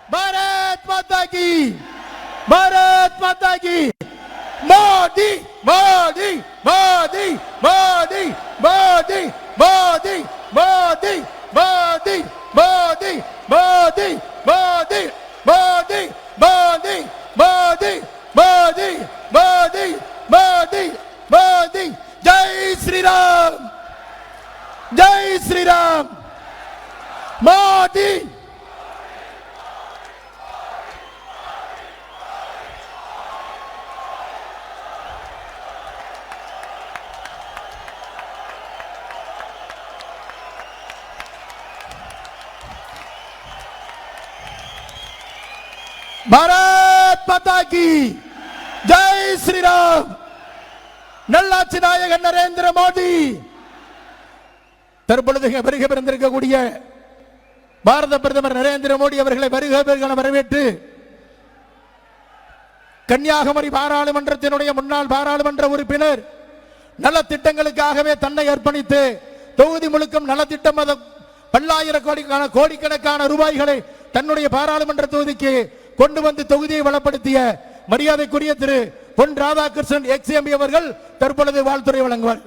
भारत माता की, भारत माता की। मोदी मोदी मोदी मोदी मोदी मोदी मोदी मोदी मोदी मोदी मोदी मोदी मोदी मोदी मोदी मोदी मोदी मोदी। जय श्री राम, जय श्री राम। मोदी भारत माता की जय श्री राम। நல்லாட்சி நாயகன் நரேந்திர மோடி தற்பொழுது வருகை பிறந்திருக்கக்கூடிய பாரத பிரதமர் நரேந்திர மோடி அவர்களை வருகை வரவேற்று கன்னியாகுமரி பாராளுமன்றத்தினுடைய முன்னாள் பாராளுமன்ற உறுப்பினர் நலத்திட்டங்களுக்காகவே தன்னை அர்ப்பணித்து தொகுதி முழுக்கும் நலத்திட்டம் பல்லாயிரம் கோடிக்கணக்கான ரூபாய்களை தன்னுடைய பாராளுமன்ற தொகுதிக்கு கொண்டு வந்து தொகுதியை வளப்படுத்திய மரியாதைக்குரிய திரு பொன் ராதாகிருஷ்ணன் எக்ஸ் எம்பி அவர்கள் தற்பொழுது வாழ்த்துரை வழங்குவார்.